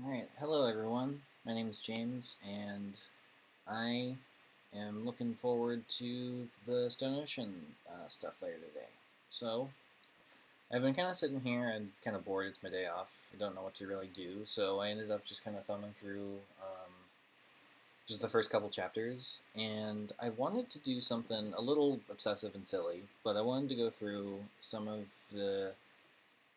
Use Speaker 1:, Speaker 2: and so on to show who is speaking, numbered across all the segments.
Speaker 1: Alright, hello everyone. My name is James, and I am looking forward to the Stone Ocean stuff later today. So, I've been kind of sitting here and kind of bored. It's my day off. I don't know what to really do, so I ended up just kind of thumbing through just the first couple chapters, and I wanted to do something a little obsessive and silly, but I wanted to go through some of the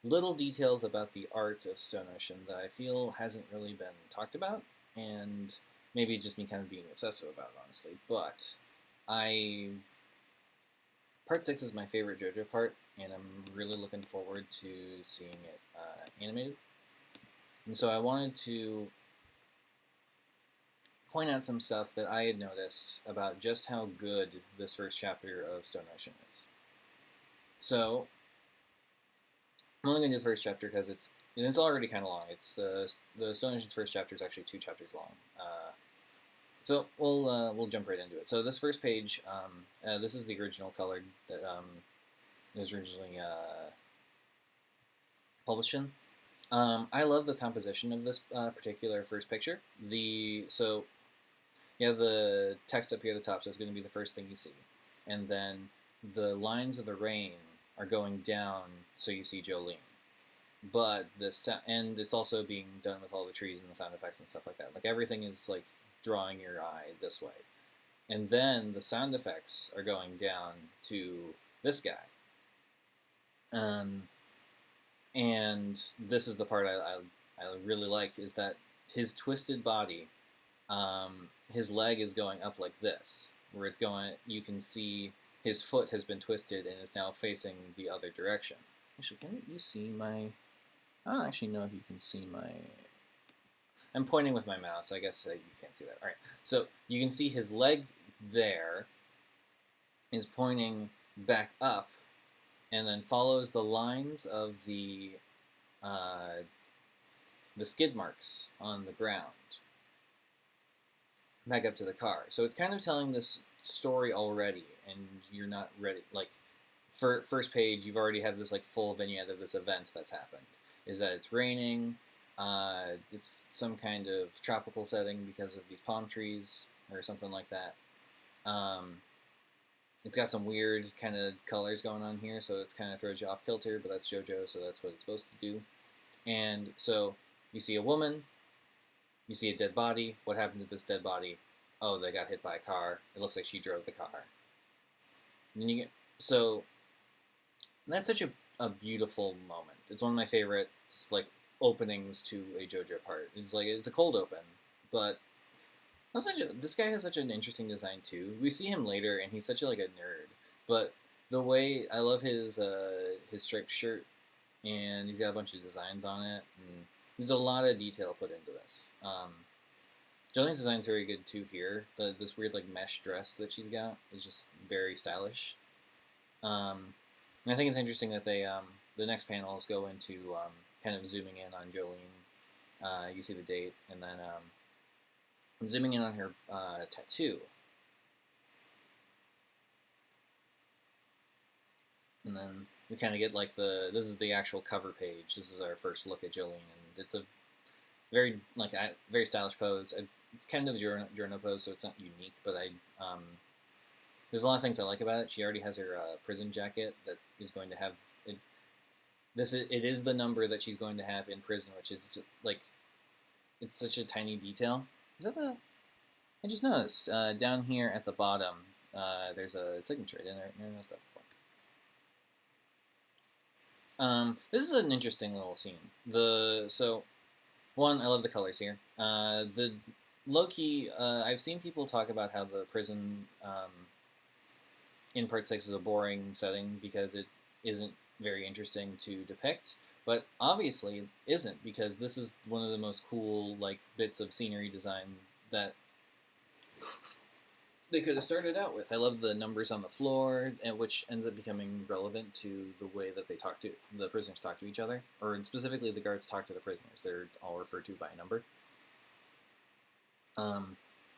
Speaker 1: little details about the art of Stone Ocean that I feel hasn't really been talked about, and maybe just me kind of being obsessive about it, honestly. But I part six is my favorite JoJo part, and I'm really looking forward to seeing it animated. And so I wanted to point out some stuff that I had noticed about just how good this first chapter of Stone Ocean is. So I'm only going to do the first chapter because it's already kind of long. It's the Stone Ocean's first chapter is actually 2 chapters long. So we'll jump right into it. So this first page, this is the original color that was originally published in. I love the composition of this particular first picture. So you have the text up here at the top, so it's going to be the first thing you see, and then the lines of the rain are going down, so you see Jolene. But and it's also being done with all the trees and the sound effects and stuff like that. Like everything is like drawing your eye this way, and then the sound effects are going down to this guy. Um, and this is the part I really like is that his twisted body, his leg is going up like this, where it's going. You can see his foot has been twisted and is now facing the other direction. Actually, can you see my? I don't actually know if you can see my. I'm pointing with my mouse. I guess you can't see that. All right. So you can see his leg there is pointing back up, and then follows the lines of uh, the skid marks on the ground back up to the car. So it's kind of telling this story already, and you're not ready. Like, for first page, you've already had this like full vignette of this event that's happened. Is that it's raining? It's some kind of tropical setting because of these palm trees or something like that. Um, it's got some weird kind of colors going on here, so it kind of throws you off kilter. But that's JoJo, so that's what it's supposed to do. And so you see a woman, you see a dead body. What happened to this dead body? Oh, they got hit by a car. It looks like she drove the car. And then you get so that's such a beautiful moment. It's one of my favorite like openings to a JoJo part. It's like it's a cold open, but this guy has such an interesting design too. We see him later, and he's such a nerd. But the way I love his striped shirt, and he's got a bunch of designs on it, and there's a lot of detail put into this. Jolene's design's very good too here. This weird like mesh dress that she's got is just very stylish. And I think it's interesting that the next panels go into kind of zooming in on Jolene. You see the date, and then I'm zooming in on her tattoo, and then we kind of get like this is the actual cover page. This is our first look at Jolene, and it's a very stylish pose. It's kind of a journal pose, so it's not unique, but there's a lot of things I like about it. She already has her prison jacket that is going to have it. It is the number that she's going to have in prison, which is like it's such a tiny detail. Is that the? I just noticed down here at the bottom. There's a signature. I never noticed that before. This is an interesting little scene. One, I love the colors here. The low key, I've seen people talk about how the prison in Part 6 is a boring setting because it isn't very interesting to depict. But obviously it isn't, because this is one of the most cool bits of scenery design that they could have started out with. I love the numbers on the floor, and which ends up becoming relevant to the way that the prisoners talk to each other, or specifically the guards talk to the prisoners. They're all referred to by a number.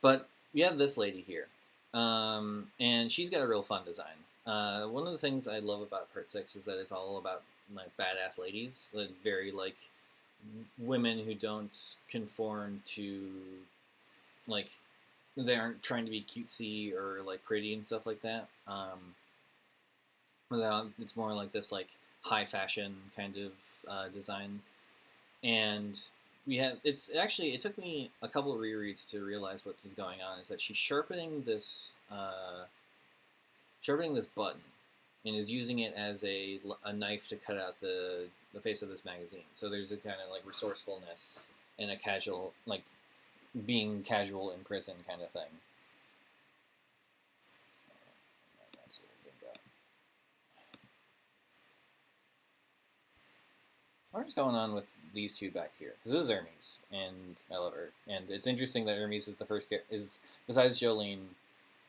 Speaker 1: But we have this lady here, and she's got a real fun design. One of the things I love about Part 6 is that it's all about badass ladies, very women who don't conform to, like, they aren't trying to be cutesy or like pretty and stuff like that. Without it's more like this like high fashion kind of design, and we have it's actually it took me a couple of rereads to realize what was going on. Is that she's sharpening this button and is using it as a knife to cut out the face of this magazine. So there's a kind of like resourcefulness and a casual like being casual in prison kind of thing. What's going on with these two back here? Because this is Hermes, and I love her. And it's interesting that Hermes is the first is besides Jolene,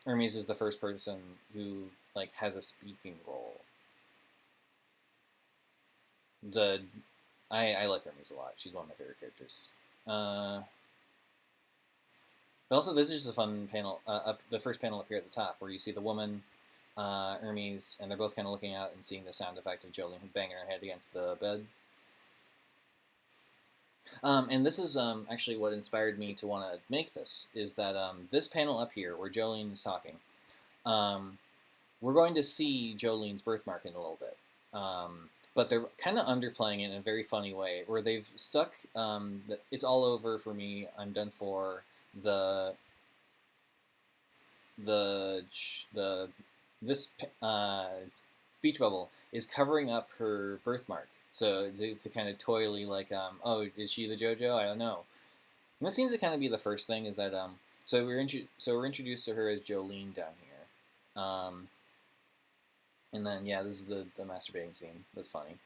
Speaker 1: Hermes is the first person who like has a speaking role. The I like Hermes a lot. She's one of my favorite characters. But also, this is just a fun panel. Up the first panel up here at the top, where you see the woman, Hermes, and they're both kind of looking out and seeing the sound effect of Jolene banging her head against the bed. And this is actually what inspired me to want to make this, is that this panel up here, where Jolene is talking, we're going to see Jolene's birthmark in a little bit. But they're kind of underplaying it in a very funny way, where they've stuck, it's all over for me, I'm done for, the this speech bubble is covering up her birthmark. So to kind of toyly like, oh, is she the Jojo? I don't know. And that seems to kind of be the first thing, is that so we're introduced to her as Jolene down here, and then yeah, this is the masturbating scene. That's funny. I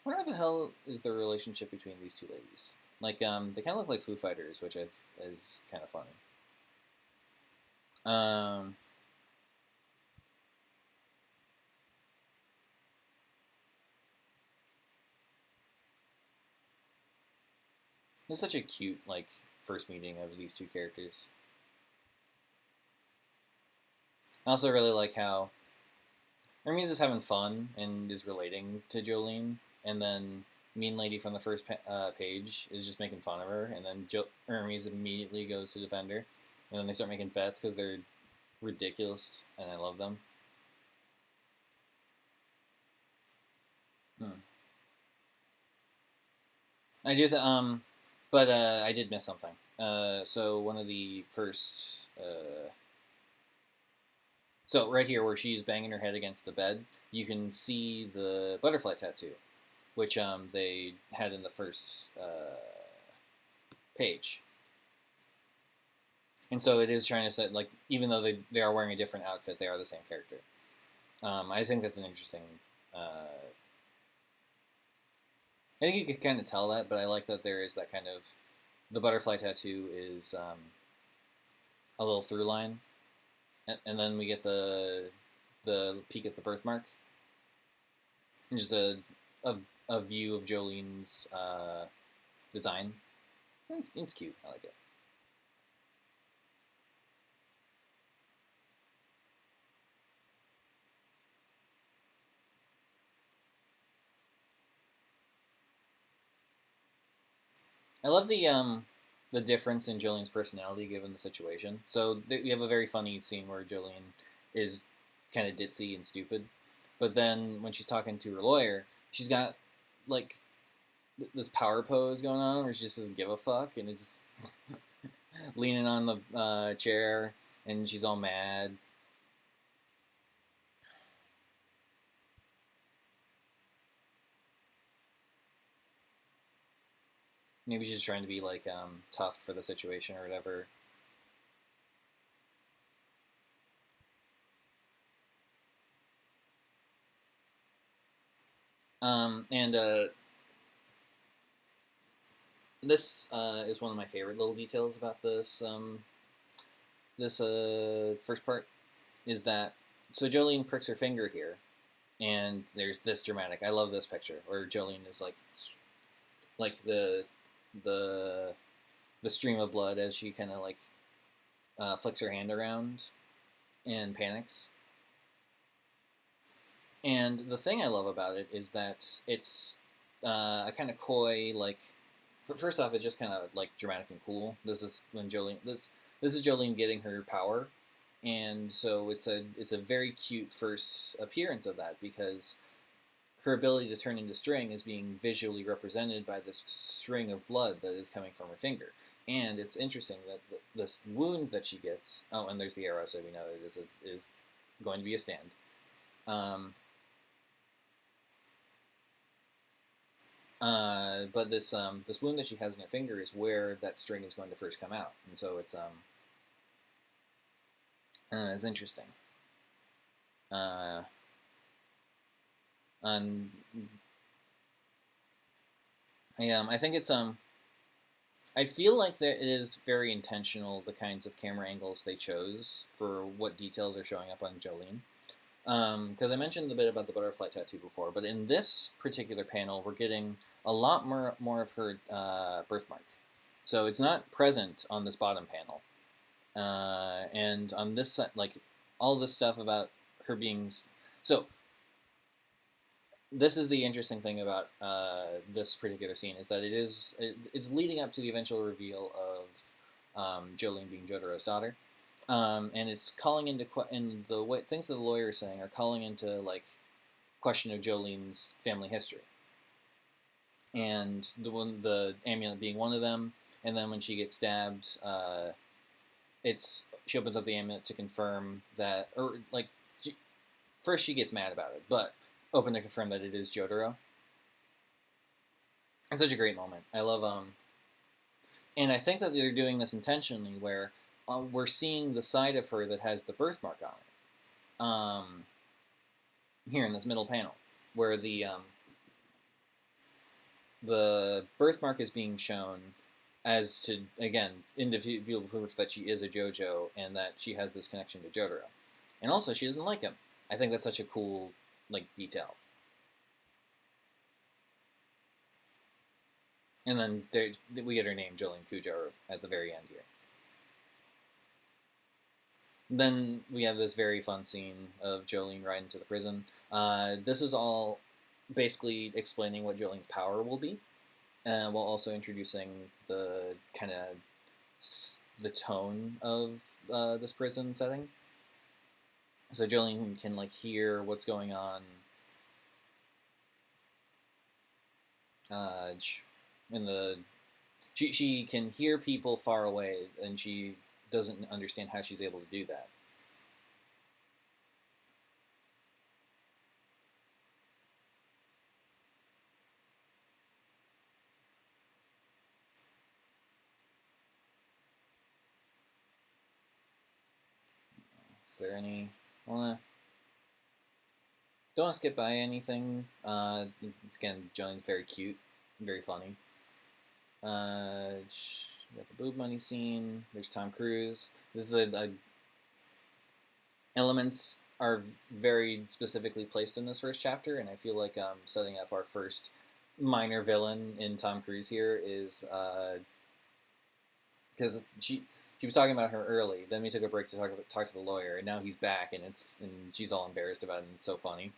Speaker 1: wonder what the hell is the relationship between these two ladies. Like they kind of look like Foo Fighters, which is kind of funny. It's such a cute like first meeting of these two characters. I also really like how Hermes is having fun and is relating to Jolene, and then Mean Lady from the first page is just making fun of her, and then Hermes immediately goes to defend her, and then they start making bets because they're ridiculous, and I love them. I do but I did miss something. So one of the first, so right here where she's banging her head against the bed, you can see the butterfly tattoo, which they had in the first page. And so it is trying to say, like, even though they are wearing a different outfit, they are the same character. I think that's an interesting. I think you could kind of tell that, but I like that there is that kind of. The butterfly tattoo is a little through line, and then we get the peek at the birthmark, and just a view of Jolene's design. It's cute. I like it. I love the difference in Jolene's personality given the situation. So we have a very funny scene where Jolene is kind of ditzy and stupid, but then when she's talking to her lawyer, she's got like this power pose going on where she just doesn't give a fuck, and it's just leaning on the chair, and she's all mad. Maybe she's trying to be like tough for the situation or whatever. And this is one of my favorite little details about this first part, is that so Jolene pricks her finger here, and there's this dramatic. I love this picture where Jolene is like the stream of blood as she kind of like flicks her hand around and panics. And the thing I love about it is that it's a kind of coy, like First off, it's just kind of like dramatic and cool. This is when Jolene this is Jolene getting her power, and so it's a very cute first appearance of that because her ability to turn into string is being visually represented by this string of blood that is coming from her finger. And it's interesting that this wound that she gets. Oh, and there's the arrow, so we know it is going to be a stand. But this wound that she has in her finger is where that string is going to first come out, and so it's interesting. And I think I feel like that it is very intentional the kinds of camera angles they chose for what details are showing up on Jolene. Because I mentioned a bit about the butterfly tattoo before, but in this particular panel, we're getting a lot more of her birthmark. So it's not present on this bottom panel, and on this side, like all this stuff about her being so. This is the interesting thing about this particular scene is that it's leading up to the eventual reveal of Jolene being Jotaro's daughter. And it's calling into and the way things that the lawyer is saying are calling into like question of Jolene's family history, and the amulet being one of them. And then when she gets stabbed, she opens up the amulet to confirm that, or like first she gets mad about it, but open to confirm that it is Jotaro. It's such a great moment. I love and I think that they're doing this intentionally, where we're seeing the side of her that has the birthmark on it. Here in this middle panel, where the birthmark is being shown as to, again, individual proof that she is a Jojo and that she has this connection to Jotaro. And also, she doesn't like him. I think that's such a cool detail. And then we get her name, Jolene Cujo, at the very end here. Then we have this very fun scene of Jolene riding to the prison. This is all basically explaining what Jolene's power will be, while also introducing the kind of the tone of this prison setting. So Jolene can hear what's going on in the. She can hear people far away, and she doesn't understand how she's able to do that. Is there any? Don't want to skip by anything. Again, Jolene's very cute, very funny. We got the boob money scene. There's Tom Cruise. This is elements are very specifically placed in this first chapter, and I feel like setting up our first minor villain in Tom Cruise here is because she was talking about her early. Then we took a break to talk to the lawyer, and now he's back, and she's all embarrassed about it, and it's so funny.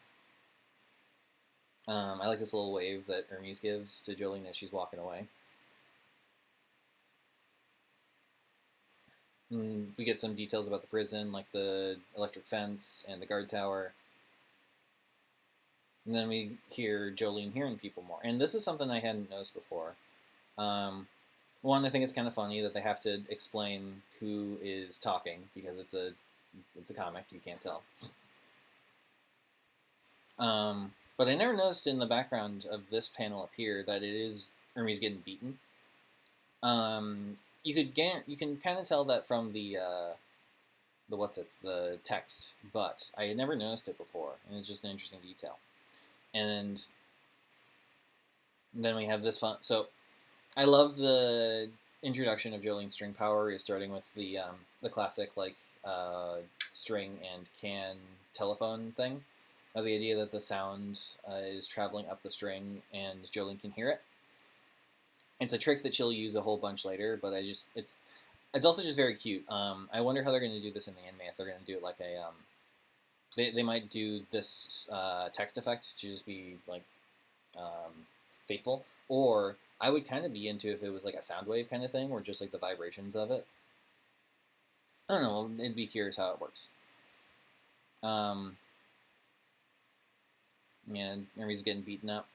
Speaker 1: I like this little wave that Hermes gives to Jolene as she's walking away. And we get some details about the prison, like the electric fence and the guard tower. And then we hear Jolene hearing people more. And this is something I hadn't noticed before. One, I think it's kind of funny that they have to explain who is talking because it's a comic, you can't tell. But I never noticed in the background of this panel up here that it is Hermes getting beaten. You can kind of tell that from the text, but I had never noticed it before, and it's just an interesting detail. And then we have this fun. So I love the introduction of Jolene's string power is starting with the classic string and can telephone thing. The idea that the sound is traveling up the string and Jolene can hear it. It's a trick that she'll use a whole bunch later, but it's also just very cute. I wonder how they're going to do this in the anime. If they're going to do it like they might do this text effect to just be faithful, or I would kind of be into if it was like a sound wave kind of thing, or just like the vibrations of it. I don't know. I'd be curious how it works. Um, yeah, everybody's getting beaten up.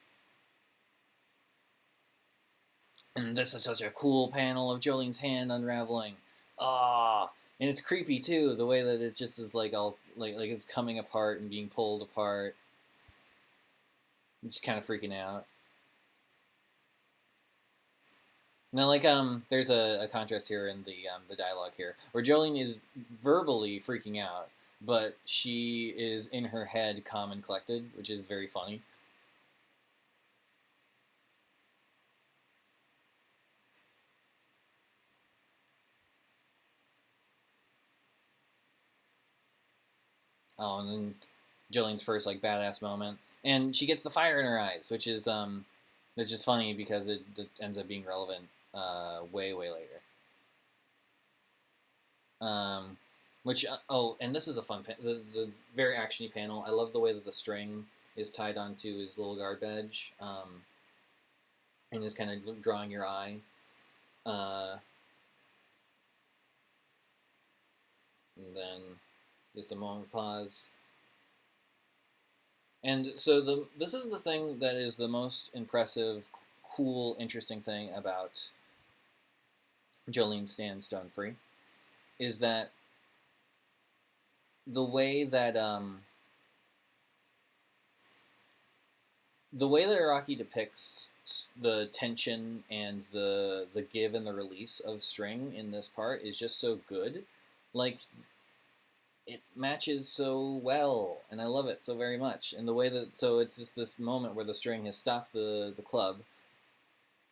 Speaker 1: And this is such a cool panel of Jolene's hand unraveling. Ah, and it's creepy too. The way that it's just is like all like it's coming apart and being pulled apart. I'm just kind of freaking out. Now, like there's a contrast here in the dialogue here, where Jolene is verbally freaking out, but she is in her head calm and collected, which is very funny. Oh, and then Jolene's first like badass moment, and she gets the fire in her eyes, which is it's just funny because it ends up being relevant way later. Um, which oh, and this is a fun. This is a very actiony panel. I love the way that the string is tied onto his little guard badge, and is kind of drawing your eye. Uh, and then just a moment of pause. And so this is the thing that is the most impressive, cool, interesting thing about Jolene Stan Stone Free is that the way that Araki depicts the tension and the give and the release of string in this part is just so good. Like it matches so well, and I love it so very much. And the way that it's just this moment where the string has stopped the club,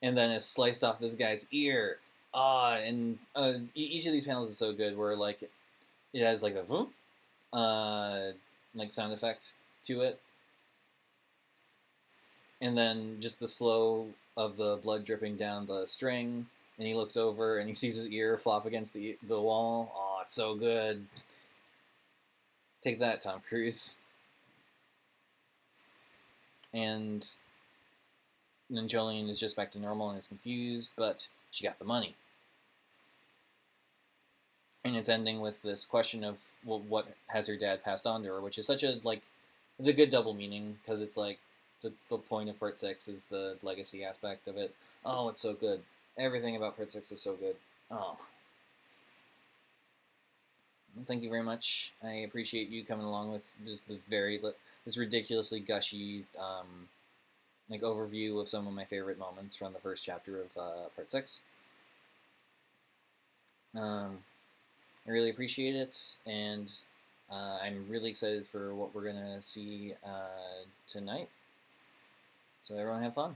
Speaker 1: and then has sliced off this guy's ear. And each of these panels is so good, where like it has like a vroom, like sound effect to it, and then just the slow of the blood dripping down the string, and he looks over and he sees his ear flop against the wall. Oh, it's so good. Take that, Tom Cruise. And then Jolene is just back to normal and is confused, but she got the money. And it's ending with this question of, well, what has her dad passed on to her, which is such a like, it's a good double meaning because it's like that's the point of Part 6 is the legacy aspect of it. Oh, it's so good. Everything about Part 6 is so good. Oh, thank you very much. I appreciate you coming along with just this ridiculously gushy like overview of some of my favorite moments from the first chapter of Part 6. I really appreciate it, and I'm really excited for what we're gonna see tonight. So everyone have fun.